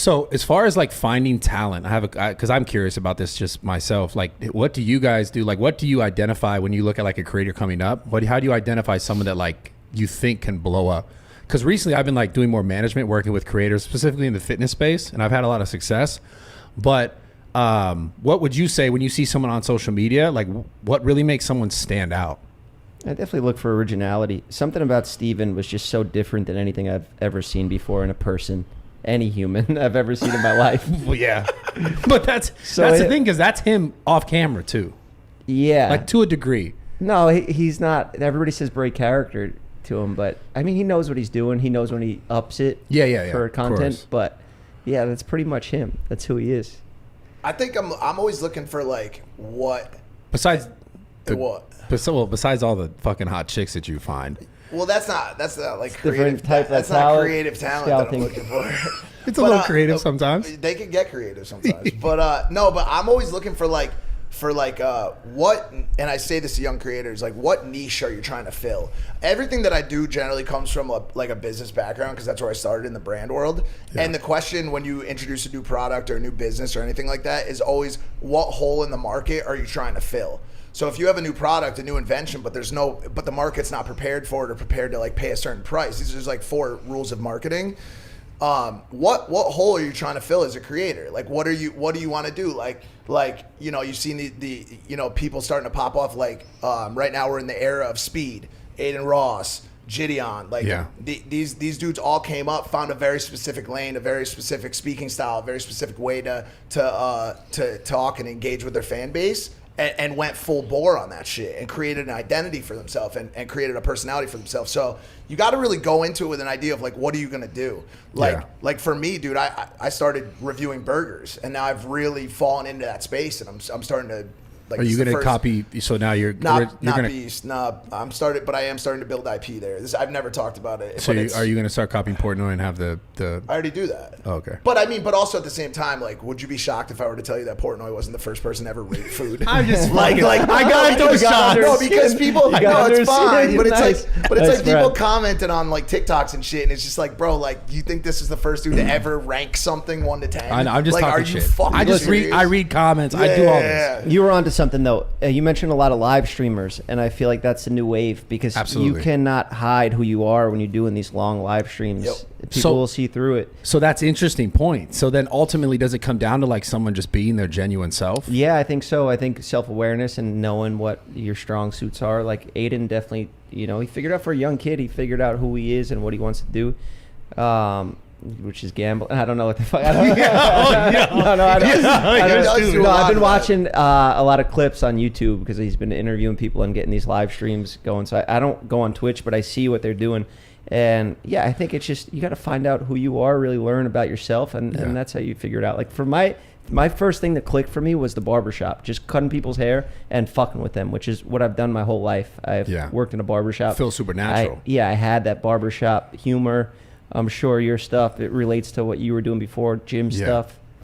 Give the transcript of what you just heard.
So as far as like finding talent, because I'm curious about this just myself. Like, what do you guys do? Like, what do you identify when you look at like a creator coming up? How do you identify someone that like you think can blow up? Because recently I've been like doing more management, working with creators, specifically in the fitness space, and I've had a lot of success. But what would you say when you see someone on social media? Like, what really makes someone stand out? I definitely look for originality. Something about Steven was just so different than anything I've ever seen before in a person. Any human I've ever seen in my life. Well, yeah. But that's the thing, because that's him off camera too. Yeah. Like, to a degree. No, he's not. Everybody says break character to him, but I mean, he knows what he's doing. He knows when he ups it for content. But yeah, that's pretty much him. That's who he is. I think I'm always looking for like what besides what. Besides all the fucking hot chicks that you find. Well, that's not like creative. That's not creative talent that I'm looking for. It's a little creative sometimes. They can get creative sometimes, but no. But I'm always looking for what, and I say this to young creators, like, what niche are you trying to fill? Everything that I do generally comes from a business background, because that's where I started in the brand world. Yeah. And the question when you introduce a new product or a new business or anything like that is always, what hole in the market are you trying to fill? So if you have a new product, a new invention, but the market's not prepared for it or prepared to like pay a certain price. These are just like 4 rules of marketing. What hole are you trying to fill as a creator? Like, what do you want to do? Like, you've seen the people starting to pop off. Like, right now we're in the era of speed. Adin Ross, Gideon, like these dudes all came up, found a very specific lane, a very specific speaking style, a very specific way to talk and engage with their fan base. And went full bore on that shit and created an identity for themselves and created a personality for themselves. So you got to really go into it with an idea of like, what are you going to do? Like for me, dude, I started reviewing burgers, and now I've really fallen into that space, and I'm starting to. Like, are you going to copy? So now you're not Beast. No, I am starting to build IP there. I've never talked about it. So are you going to start copying Portnoy and have the? I already do that. Oh, okay. But also at the same time, like, would you be shocked if I were to tell you that Portnoy wasn't the first person to ever rate food? I'm just like I got those shots. No, because people. No, it's fine. But it's like people commenting on like TikToks and shit, and it's just like, bro, like, you think this is the first dude to ever rank something 1 to 10? I'm just like, talking are shit. You fucking I just serious? I read comments. I do all this. You were onto something though. You mentioned a lot of live streamers, and I feel like that's a new wave, because you cannot hide who you are when you're doing these long live streams. Yep. People will see through it. So that's an interesting point. So then ultimately, does it come down to like someone just being their genuine self? Yeah, I think so. I think self-awareness and knowing what your strong suits are. Like Adin definitely, he figured out, for a young kid, he figured out who he is and what he wants to do. Which is gambling. I don't know what the fuck. I've been watching a lot of clips on YouTube, because he's been interviewing people and getting these live streams going. So I don't go on Twitch, but I see what they're doing. And yeah, I think it's just, you got to find out who you are, really learn about yourself, and that's how you figure it out. Like, for my first thing that clicked for me was the barbershop, just cutting people's hair and fucking with them, which is what I've done my whole life. I've worked in a barbershop. Feels supernatural. I had that barbershop humor. I'm sure your stuff, it relates to what you were doing before, gym stuff.